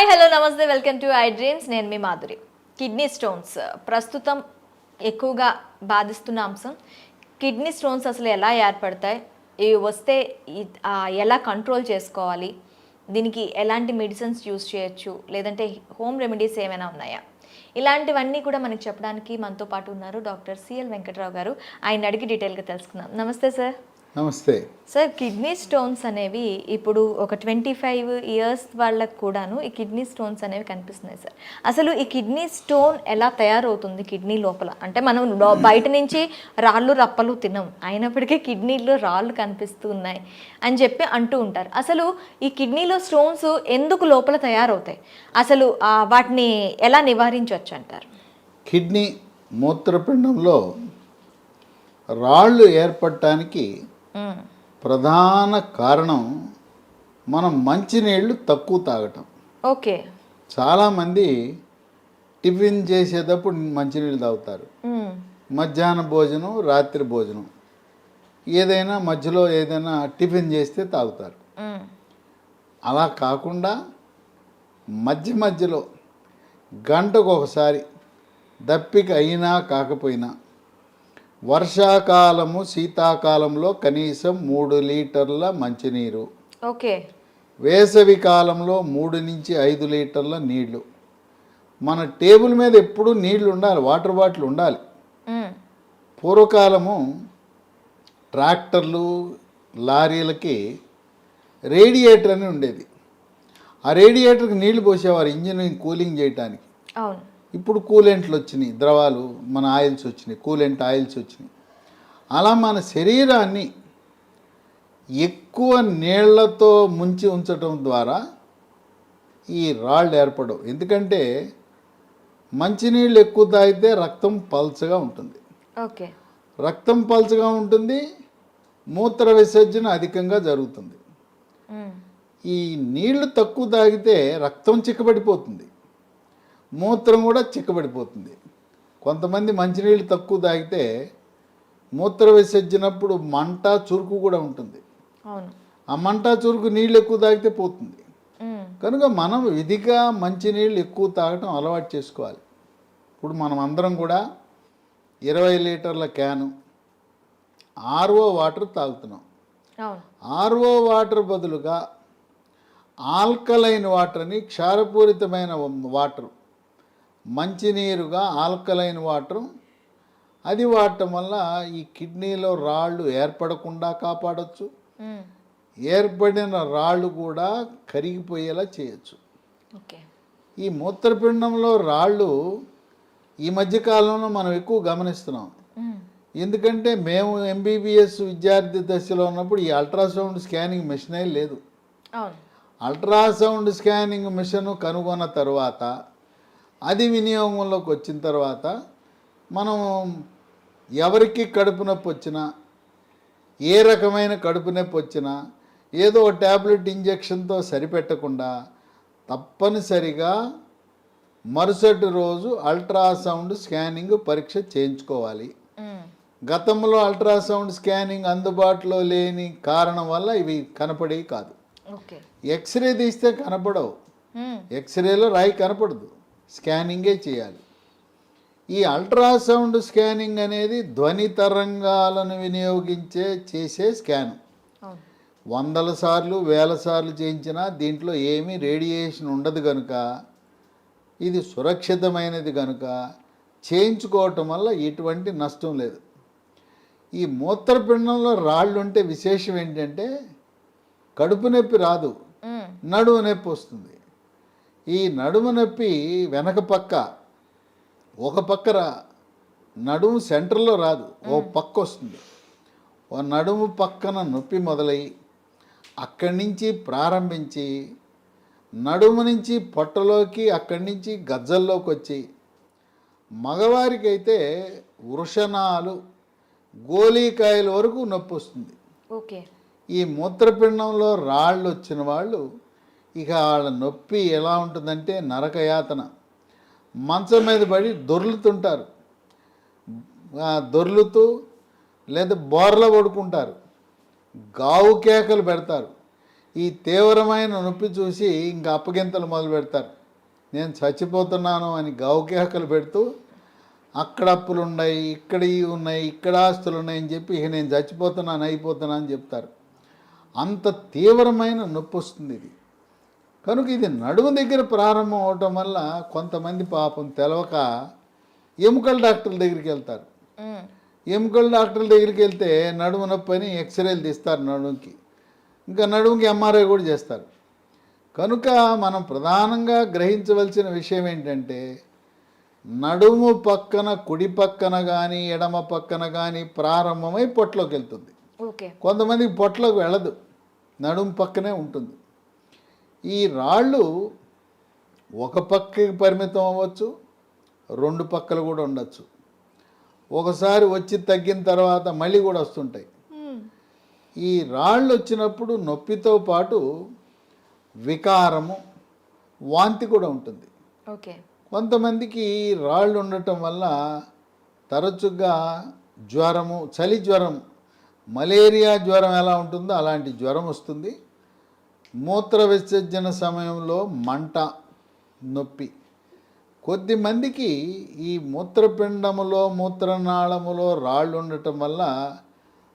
Hi hello నమస్తే welcome to I dreams. నేను మీ Madhuri. Kidney stones ప్రస్తుతం ఎక్కువగా బాధిస్తున్న అంశం. కిడ్నీ స్టోన్స్ అసలు ఎలా ఏర్పడతాయి, ఇవి వస్తే ఎలా కంట్రోల్ చేసుకోవాలి, దీనికి ఎలాంటి మెడిసిన్స్ యూస్ చేయొచ్చు, లేదంటే హోమ్ రెమెడీస్ ఏమైనా ఉన్నాయా, ఇలాంటివన్నీ కూడా మనకి చెప్పడానికి మనతో పాటు ఉన్నారు డాక్టర్ సిఎల్ వెంకట్రావు గారు. ఆయన అడిగి డీటెయిల్గా తెలుసుకుందాం. నమస్తే సార్. నమస్తే సార్, కిడ్నీ స్టోన్స్ అనేవి ఇప్పుడు ఒక 25 ఇయర్స్ వాళ్ళకు కూడాను ఈ కిడ్నీ స్టోన్స్ అనేవి కనిపిస్తున్నాయి సార్. అసలు ఈ కిడ్నీ స్టోన్ ఎలా తయారవుతుంది కిడ్నీ లోపల? అంటే మనం బయట నుంచి రాళ్ళు రప్పలు తినం, అయినప్పటికీ కిడ్నీలో రాళ్ళు కనిపిస్తూ ఉన్నాయి అని చెప్పి అంటూ ఉంటారు. అసలు ఈ కిడ్నీలో స్టోన్స్ ఎందుకు లోపల తయారవుతాయి, అసలు వాటిని ఎలా నివారించవచ్చు అంటారు? కిడ్నీ మూత్రపిండంలో రాళ్ళు ఏర్పడటానికి ప్రధాన కారణం మనం మంచినీళ్ళు తక్కువ తాగటం. ఓకే. చాలామంది టిఫిన్ చేసేటప్పుడు మంచినీళ్ళు తాగుతారు, మధ్యాహ్న భోజనం రాత్రి భోజనం ఏదైనా మధ్యలో ఏదైనా టిఫిన్ చేస్తే తాగుతారు. అలా కాకుండా మధ్య మధ్యలో గంటకు ఒకసారి దప్పిక అయినా కాకపోయినా వర్షాకాలము శీతాకాలంలో కనీసం 3 లీటర్ల మంచినీరు, ఓకే, వేసవి కాలంలో 3 నుంచి 5 లీటర్ల నీళ్లు. మన టేబుల్ మీద ఎప్పుడూ నీళ్లు ఉండాలి, వాటర్ బాటిల్ ఉండాలి. పూర్వకాలము ట్రాక్టర్లు లారీలకి రేడియేటర్ అని ఉండేది. ఆ రేడియేటర్కి నీళ్లు పోసేవారు ఇంజిన్ కూలింగ్ చేయడానికి. అవును. ఇప్పుడు కూలెంట్లు వచ్చినాయి, ద్రవాలు మన ఆయిల్స్ వచ్చినాయి, కూలెంట్ ఆయిల్స్ వచ్చినాయి. అలా మన శరీరాన్ని ఎక్కువ నీళ్లతో ముంచి ఉంచడం ద్వారా ఈ రాళ్ళు ఏర్పడవు. ఎందుకంటే మంచినీళ్ళు ఎక్కువ తాగితే రక్తం పల్చగా ఉంటుంది. ఓకే. రక్తం పల్చగా ఉంటుంది, మూత్ర విసర్జన అధికంగా జరుగుతుంది. ఈ నీళ్లు తక్కువ తాగితే రక్తం చిక్కబడిపోతుంది, మూత్రం కూడా చిక్కబడిపోతుంది. కొంతమంది మంచినీళ్ళు తక్కువ తాగితే మూత్ర విసర్జనప్పుడు మంట చురుకు కూడా ఉంటుంది. ఆ మంట చురుకు నీళ్ళు ఎక్కువ తాగితే పోతుంది. కనుక మనం విధిగా మంచినీళ్ళు ఎక్కువ తాగటం అలవాటు చేసుకోవాలి. ఇప్పుడు మనం అందరం కూడా 20 లీటర్ల క్యాను ఆర్ఓ వాటర్ తాగుతున్నాం. ఆర్ఓ వాటర్ బదులుగా ఆల్కలైన్ వాటర్ అని, క్షారపూరితమైన వాటర్, మంచినీరుగా ఆల్కలైన్ వాటర్, అది వాడటం వల్ల ఈ కిడ్నీలో రాళ్ళు ఏర్పడకుండా కాపాడవచ్చు, ఏర్పడిన రాళ్ళు కూడా కరిగిపోయేలా చేయొచ్చు. ఈ మూత్రపిండంలో రాళ్ళు ఈ మధ్యకాలంలో మనం ఎక్కువ గమనిస్తున్నాం. ఎందుకంటే మేము ఎంబీబీఎస్ విద్యార్థి దశలో ఉన్నప్పుడు ఈ అల్ట్రాసౌండ్ స్కానింగ్ మిషనే లేదు. అల్ట్రాసౌండ్ స్కానింగ్ మిషన్ కనుగొన్న తర్వాత, అది వినియోగంలోకి వచ్చిన తర్వాత మనం ఎవరికి కడుపు నొప్పి వచ్చినా, ఏ రకమైన కడుపు నొప్పి వచ్చినా ఏదో ఒక ట్యాబ్లెట్ ఇంజెక్షన్తో సరిపెట్టకుండా తప్పనిసరిగా మరుసటి రోజు అల్ట్రాసౌండ్ స్కానింగ్ పరీక్ష చేయించుకోవాలి. గతంలో అల్ట్రాసౌండ్ స్కానింగ్ అందుబాటులో లేని కారణం వల్ల ఇవి కనపడేవి కాదు. ఎక్స్రే తీస్తే కనపడవు, ఎక్స్రేలో రాయి కనపడదు, స్కానింగే చేయాలి. ఈ అల్ట్రాసౌండ్ స్కానింగ్ అనేది ధ్వని తరంగాలను చేసే స్కాన్. 100 సార్లు 1000 సార్లు చేయించినా దీంట్లో ఏమీ రేడియేషన్ ఉండదు కనుక, ఇది సురక్షితమైనది కనుక చేయించుకోవటం వల్ల ఎటువంటి నష్టం లేదు. ఈ మూత్రపిండంలో రాళ్ళు ఉంటే విశేషం ఏంటంటే కడుపు నొప్పి రాదు, నడుము నొప్పి వస్తుంది. ఈ నడుము నొప్పి వెనక పక్క, ఒక పక్క నడుము సెంటర్లో రాదు, ఓ పక్క వస్తుంది. ఓ నడుము పక్కన నొప్పి మొదలై అక్కడి నుంచి ప్రారంభించి నడుము నుంచి పొట్టలోకి, అక్కడి నుంచి గజ్జల్లోకి వచ్చి, మగవారికి అయితే వృషణాలు, గోలీకాయల వరకు నొప్పి వస్తుంది. ఈ మూత్రపిండంలో రాళ్ళు వచ్చిన వాళ్ళు ఇక వాళ్ళ నొప్పి ఎలా ఉంటుందంటే నరకయాతన. మంచం మీద పడి దొర్లుతుంటారు, దొర్లుతూ లేదా బోర్ల పడుకుంటారు, గావు కేకలు పెడతారు. ఈ తీవ్రమైన నొప్పి చూసి ఇంకా అప్పగింతలు మొదలు పెడతారు. నేను చచ్చిపోతున్నాను అని గౌకేకలు పెడుతూ అక్కడ అప్పులు ఉన్నాయి, ఇక్కడ ఇవి ఉన్నాయి, ఇక్కడ ఆస్తులు ఉన్నాయని చెప్పి ఇక నేను చచ్చిపోతున్నాను అయిపోతున్నాను అని చెప్తారు. అంత తీవ్రమైన నొప్పి వస్తుంది ఇది. కనుక ఇది నడుము దగ్గర ప్రారంభం అవటం వల్ల కొంతమంది పాపం తెలవక ఎముకల డాక్టర్ల దగ్గరికి వెళ్తారు. ఎముకల డాక్టర్ల దగ్గరికి వెళ్తే నడుము నొప్పి అని ఎక్స్రేలు తీస్తారు నడుముకి, ఇంకా నడుముకి ఎంఆర్ఐ కూడా చేస్తారు. కనుక మనం ప్రధానంగా గ్రహించవలసిన విషయం ఏంటంటే నడుము పక్కన కుడి పక్కన కానీ ఎడమ పక్కన కానీ ప్రారంభమై పొట్టలోకి వెళ్తుంది. ఓకే. కొంతమందికి పొట్టలోకి వెళ్ళదు, నడుము పక్కనే ఉంటుంది. ఈ రాళ్ళు ఒక పక్కకి పరిమితం అవ్వచ్చు, రెండు పక్కలు కూడా ఉండొచ్చు. ఒకసారి వచ్చి తగ్గిన తర్వాత మళ్ళీ కూడా వస్తుంటాయి. ఈ రాళ్ళు వచ్చినప్పుడు నొప్పితో పాటు వికారము, వాంతి కూడా ఉంటుంది. ఓకే. కొంతమందికి రాళ్ళు ఉండటం వల్ల తరచుగా జ్వరము, చలి జ్వరం, మలేరియా జ్వరం ఎలా ఉంటుందో అలాంటి జ్వరం వస్తుంది. మూత్ర విసర్జన సమయంలో మంట, నొప్పి. కొద్దిమందికి ఈ మూత్రపిండములో మూత్రనాళములో రాళ్ళు ఉండటం వల్ల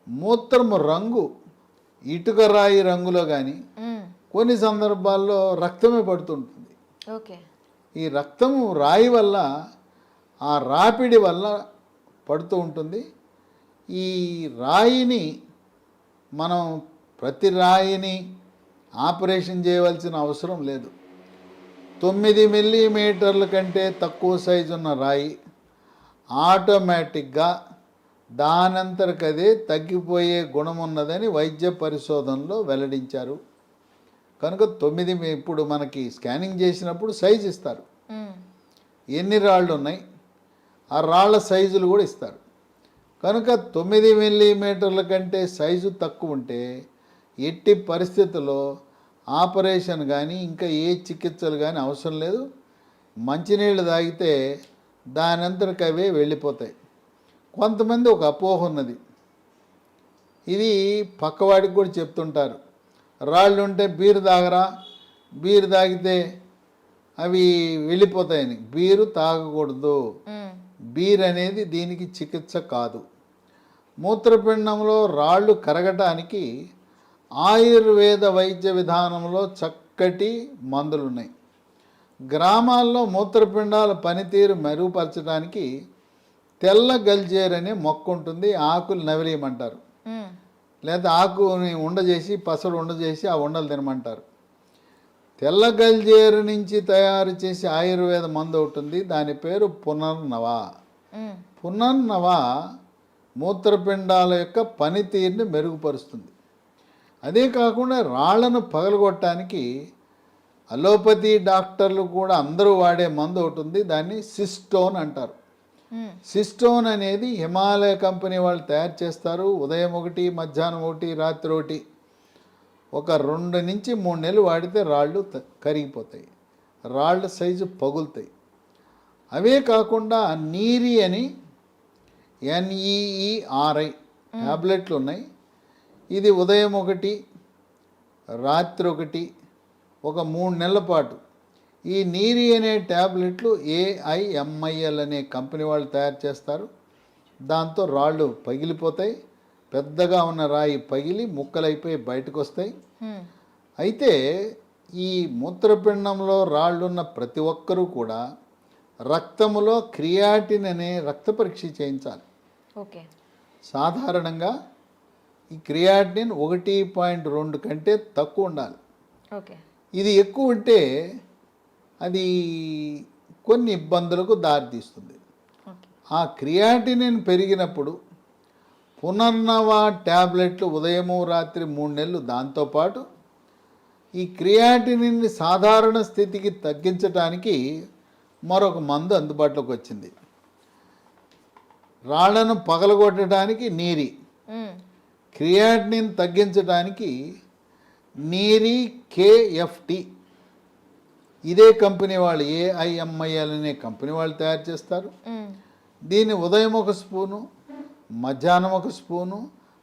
మూత్రము రంగు ఇటుక రాయి రంగులో కానీ కొన్ని సందర్భాల్లో రక్తమే పడుతుంటుంది. ఓకే. ఈ రక్తము రాయి వల్ల, ఆ రాపిడి వల్ల పడుతూ ఉంటుంది. ఈ రాయిని మనం ప్రతి రాయిని ఆపరేషన్ చేయవలసిన అవసరం లేదు. 9 మిల్లీమీటర్ల కంటే తక్కువ సైజు ఉన్న రాయి ఆటోమేటిక్గా దానంతరకదే తగ్గిపోయే గుణం ఉన్నదని వైద్య పరిశోధనలో వెల్లడించారు. కనుక 9 ఇప్పుడు మనకి స్కానింగ్ చేసినప్పుడు సైజు ఇస్తారు, ఎన్ని రాళ్ళు ఉన్నాయి ఆ రాళ్ళ సైజులు కూడా ఇస్తారు. కనుక 9 మిల్లీమీటర్ల కంటే సైజు తక్కువ ఉంటే ఎట్టి పరిస్థితుల్లో ఆపరేషన్ కానీ ఇంకా ఏ చికిత్సలు కానీ అవసరం లేదు. మంచినీళ్ళు తాగితే దానంతరకు అవే వెళ్ళిపోతాయి. కొంతమంది ఒక అపోహ ఉన్నది, ఇది పక్కవాడికి కూడా చెప్తుంటారు, రాళ్ళు ఉంటే బీరు తాగరా, బీరు తాగితే అవి వెళ్ళిపోతాయని. బీరు తాగకూడదు. బీర్ అనేది దీనికి చికిత్స కాదు. మూత్రపిండంలో రాళ్ళు కరగటానికి ఆయుర్వేద వైద్య విధానంలో చక్కటి మందులు ఉన్నాయి. గ్రామాల్లో మూత్రపిండాల పనితీరు మెరుగుపరచడానికి తెల్ల గల్జేరు అనే మొక్క ఉంటుంది, ఆకులు నవిలేయమంటారు, లేదా ఆకుని ఉండజేసి పసలు ఉండజేసి ఆ ఉండలు తినమంటారు. తెల్ల గల్జేరు నుంచి తయారు చేసి ఆయుర్వేద మందు ఉంటుంది, దాని పేరు పునర్నవ. పునర్నవ మూత్రపిండాల యొక్క పనితీరుని మెరుగుపరుస్తుంది. అదే కాకుండా రాళ్లను పగలగొట్టడానికి అలోపతి డాక్టర్లు కూడా అందరూ వాడే మందు ఒకటి ఉంది, దాన్ని సిస్టోన్ అంటారు. సిస్టోన్ అనేది హిమాలయ కంపెనీ వాళ్ళు తయారు చేస్తారు. ఉదయం 1, మధ్యాహ్నం 1, రాత్రి 1, ఒక 2 నుంచి 3 నెలలు వాడితే రాళ్ళు కరిగిపోతాయి, రాళ్ళ సైజు పగులుతాయి. అవే కాకుండా నీరి అని NEERI ట్యాబ్లెట్లు ఉన్నాయి. ఇది ఉదయం 1, రాత్రి 1, ఒక 3 నెలల పాటు. ఈ నీరి అనే ట్యాబ్లెట్లు AIMIL అనే కంపెనీ వాళ్ళు తయారు చేస్తారు. దాంతో రాళ్ళు పగిలిపోతాయి, పెద్దగా ఉన్న రాయి పగిలి ముక్కలైపోయి బయటకు వస్తాయి. అయితే ఈ మూత్రపిండంలో రాళ్ళున్న ప్రతి ఒక్కరూ కూడా రక్తములో క్రియాటిన్ అనే రక్త పరీక్ష చేయించాలి. ఓకే. సాధారణంగా ఈ క్రియాటిన్ 1.2 కంటే తక్కువ ఉండాలి. ఓకే. ఇది ఎక్కువ ఉంటే అది కొన్ని ఇబ్బందులకు దారితీస్తుంది. ఆ క్రియాటినిన్ పెరిగినప్పుడు పునర్నవ ట్యాబ్లెట్లు ఉదయము రాత్రి 3 నెలలు, దాంతోపాటు ఈ క్రియాటినిన్ని సాధారణ స్థితికి తగ్గించడానికి మరొక మందు అందుబాటులోకి వచ్చింది. రాళ్లను పగలగొట్టడానికి నీరి, క్రియాటినిన్ తగ్గించడానికి నీరి KFT. ఇదే కంపెనీ వాళ్ళు AIMIL అనే కంపెనీ వాళ్ళు తయారు చేస్తారు. దీన్ని ఉదయం 1 స్పూను, మధ్యాహ్నం 1 స్పూను,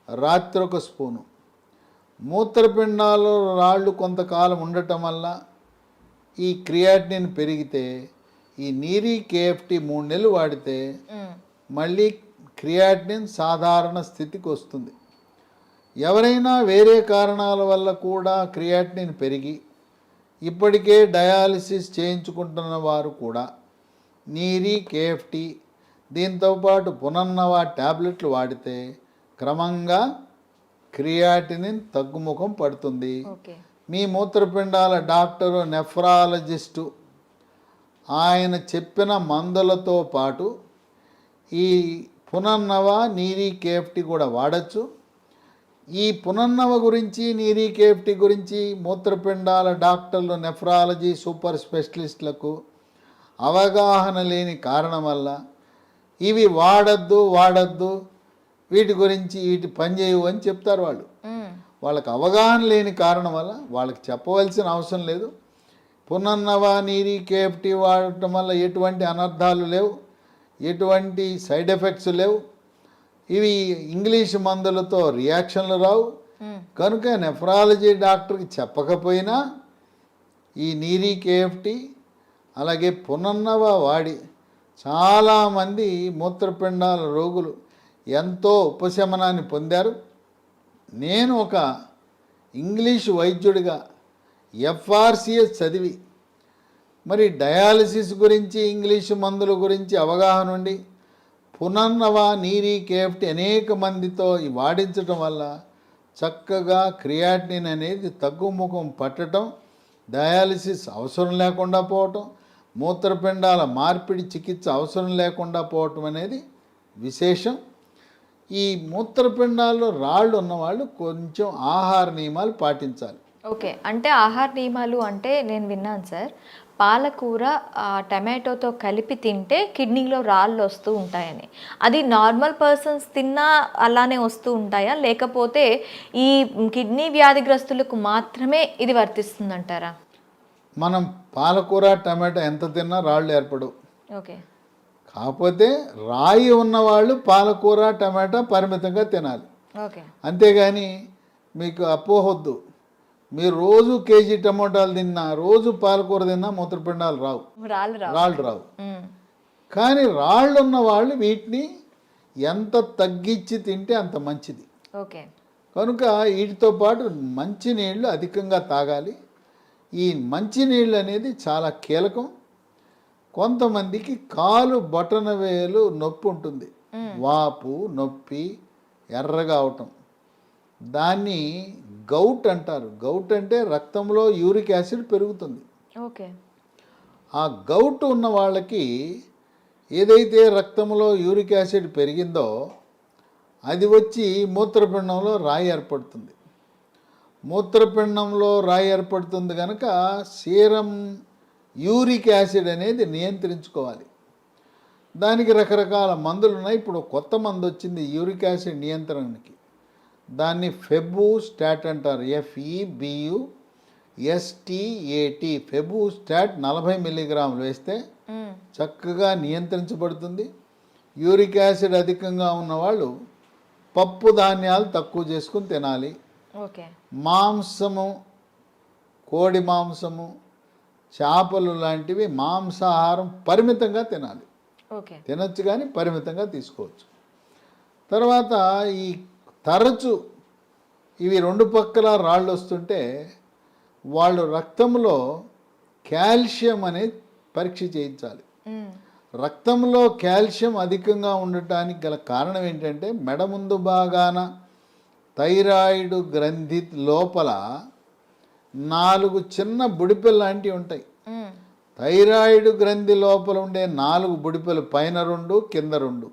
రాత్రి 1 స్పూను మూత్రపిండాలు రాళ్ళు కొంతకాలం ఉండటం వల్ల ఈ క్రియాటినిన్ పెరిగితే ఈ నీరి కేఎఫ్టీ 3 నెలలు వాడితే మళ్ళీ క్రియాటినిన్ సాధారణ స్థితికి వస్తుంది. ఎవరైనా వేరే కారణాల వల్ల కూడా క్రియాటినిన్ పెరిగి ఇప్పటికే డయాలిసిస్ చేయించుకుంటున్న వారు కూడా నీరి కేఎఫ్టీ దీంతోపాటు పునర్నవ ట్యాబ్లెట్లు వాడితే క్రమంగా క్రియాటినిన్ తగ్గుముఖం పడుతుంది. మీ మూత్రపిండాల డాక్టరు నెఫ్రాలజిస్టు ఆయన చెప్పిన మందులతో పాటు ఈ పునర్నవ నీరి కేఎఫ్టీ కూడా వాడచ్చు. ఈ పునర్నవ గురించి నీరి కేఎఫ్టీ గురించి మూత్రపిండాల డాక్టర్లు నెఫ్రాలజీ సూపర్ స్పెషలిస్టులకు అవగాహన లేని కారణం వల్ల ఇవి వాడద్దు వీటి గురించి వీటి పనిచేయవు అని చెప్తారు వాళ్ళు. వాళ్ళకి అవగాహన లేని కారణం వల్ల వాళ్ళకి చెప్పవలసిన అవసరం లేదు. పునర్నవ నీరి కేఎఫ్టీ వాడటం వల్ల ఎటువంటి అనర్థాలు లేవు, ఎటువంటి సైడ్ ఎఫెక్ట్స్ లేవు, ఇవి ఇంగ్లీష్ మందులతో రియాక్షన్లు రావు. కనుక నెఫ్రాలజీ డాక్టర్కి చెప్పకపోయినా ఈ నీరి కేఎఫ్టీ అలాగే పునర్నవ వాడి చాలామంది మూత్రపిండాల రోగులు ఎంతో ఉపశమనాన్ని పొందారు. నేను ఒక ఇంగ్లీష్ వైద్యుడిగా ఎఫ్ఆర్సిఎస్ చదివి మరి డయాలసిస్ గురించి ఇంగ్లీషు మందుల గురించి అవగాహన ఉండి పునర్నవ నీరి కేఎఫ్టీ అనేక మందితో వాడించటం వల్ల చక్కగా క్రియాటినిన్ అనేది తగ్గుముఖం పట్టడం, డయాలసిస్ అవసరం లేకుండా పోవటం, మూత్రపిండాల మార్పిడి చికిత్స అవసరం లేకుండా పోవటం అనేది విశేషం. ఈ మూత్రపిండాల్లో రాళ్ళు ఉన్నవాళ్ళు కొంచెం ఆహార నియమాలు పాటించాలి. ఓకే, అంటే ఆహార నియమాలు అంటే నేను విన్నాను సార్, పాలకూర టమాటోతో కలిపి తింటే కిడ్నీలో రాళ్ళు వస్తూ ఉంటాయని. అది నార్మల్ పర్సన్స్ తిన్నా అలానే వస్తూ ఉంటాయా, లేకపోతే ఈ కిడ్నీ వ్యాధిగ్రస్తులకు మాత్రమే ఇది వర్తిస్తుందంటారా? మనం పాలకూర టమాటో ఎంత తిన్నా రాళ్ళు ఏర్పడవు. ఓకే, కాకపోతే రాయి ఉన్నవాళ్ళు పాలకూర టమాటా పరిమితంగా తినాలి. ఓకే, అంతేగాని మీకు అపోహొద్దు. మీరు రోజు కేజీ టమోటాలు తిన్నా, రోజు పాలకూర తిన్నా మూత్రపిండాలు రావు, రాళ్ళు రావు. కానీ రాళ్ళు ఉన్న వాళ్ళు వీటిని ఎంత తగ్గించి తింటే అంత మంచిది. ఓకే, కనుక వీటితో పాటు మంచినీళ్ళు అధికంగా తాగాలి. ఈ మంచినీళ్ళు అనేది చాలా కీలకం. కొంతమందికి కాలు బొటన వేలు నొప్పి ఉంటుంది, వాపు నొప్పి ఎర్రగా అవటం, దాన్ని గౌట్ అంటారు. గౌట్ అంటే రక్తంలో యూరిక్ యాసిడ్ పెరుగుతుంది. ఓకే, ఆ గౌట్ ఉన్న వాళ్ళకి ఏదైతే రక్తంలో యూరిక్ యాసిడ్ పెరిగిందో అది వచ్చి మూత్రపిండంలో రాయి ఏర్పడుతుంది. మూత్రపిండంలో రాయి ఏర్పడుతుంది కనుక సీరం యూరిక్ యాసిడ్ అనేది నియంత్రించుకోవాలి. దానికి రకరకాల మందులు ఉన్నాయి. ఇప్పుడు కొత్త మందు వచ్చింది యూరిక్ యాసిడ్ నియంత్రణకి, దాన్ని ఫెబు స్టాట్ అంటారు. FEBUSTAT ఫెబు స్టాట్ 40 మిల్లీగ్రాములు వేస్తే చక్కగా నియంత్రించబడుతుంది. యూరిక్ యాసిడ్ అధికంగా ఉన్నవాళ్ళు పప్పు ధాన్యాలు తక్కువ చేసుకుని తినాలి. ఓకే, మాంసము, కోడి మాంసము, చేపలు లాంటివి మాంసాహారం పరిమితంగా తినాలి. ఓకే, తినొచ్చు కానీ పరిమితంగా తీసుకోవచ్చు. తర్వాత ఈ తరచు ఇవి రెండు పక్కల రాళ్ళు వస్తుంటే వాళ్ళు రక్తంలో కాల్షియం అనేది పరీక్ష చేయించాలి. రక్తంలో కాల్షియం అధికంగా ఉండటానికి గల కారణం ఏంటంటే మెడ ముందు భాగాన థైరాయిడ్ గ్రంథి లోపల 4 చిన్న బుడిపెలు లాంటివి ఉంటాయి. థైరాయిడ్ గ్రంథి లోపల ఉండే 4 బుడిపెలు, పైన 2 కింద 2.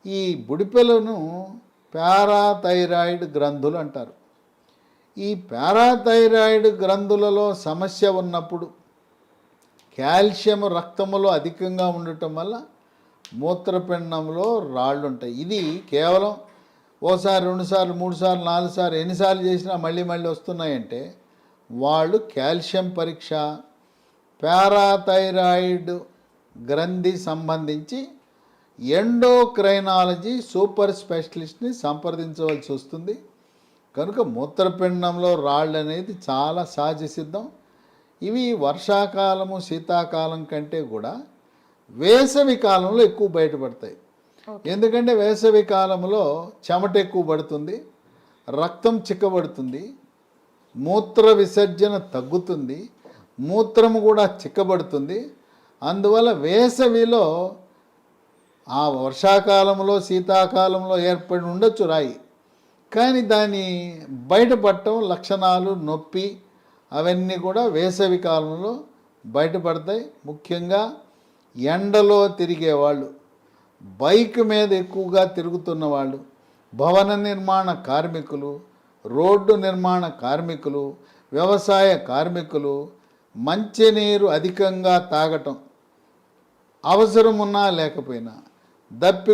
ఈ బుడిపెలను పారాథైరాయిడ్ గ్రంథులు అంటారు. ఈ పారాథైరాయిడ్ గ్రంథులలో సమస్య ఉన్నప్పుడు కాల్షియం రక్తములో అధికంగా ఉండటం వల్ల మూత్రపిండంలో రాళ్ళు ఉంటాయి. ఇది కేవలం ఓసారి 2 సార్లు 3 సార్లు 4 సార్లు ఎన్నిసార్లు చేసినా మళ్ళీ వస్తున్నాయంటే వాళ్ళు కాల్షియం పరీక్ష, పారాథైరాయిడ్ గ్రంథి సంబంధించి ఎండోక్రైనాలజీ సూపర్ స్పెషలిస్ట్ని సంప్రదించవలసి వస్తుంది. కనుక మూత్రపిండంలో రాళ్ళు అనేది చాలా సహజ సిద్ధం. ఇవి వర్షాకాలము శీతాకాలం కంటే కూడా వేసవి కాలంలో ఎక్కువ బయటపడతాయి. ఎందుకంటే వేసవి కాలంలో చెమట ఎక్కువ పడుతుంది, రక్తం చిక్కబడుతుంది, మూత్ర విసర్జన తగ్గుతుంది, మూత్రము కూడా చిక్కబడుతుంది. అందువల్ల వేసవిలో ఆ వర్షాకాలంలో శీతాకాలంలో ఏర్పడి ఉండొచ్చు రాయి, కానీ దాని బయటపడటం లక్షణాలు నొప్పి అవన్నీ కూడా వేసవి కాలంలో బయటపడతాయి. ముఖ్యంగా ఎండలో తిరిగేవాళ్ళు, బైక్ మీద ఎక్కువగా తిరుగుతున్న వాళ్ళు, భవన నిర్మాణ కార్మికులు, రోడ్డు నిర్మాణ కార్మికులు, వ్యవసాయ కార్మికులు మంచినీరు అధికంగా తాగటం అవసరం ఉన్నా లేకపోయినా, దప్పి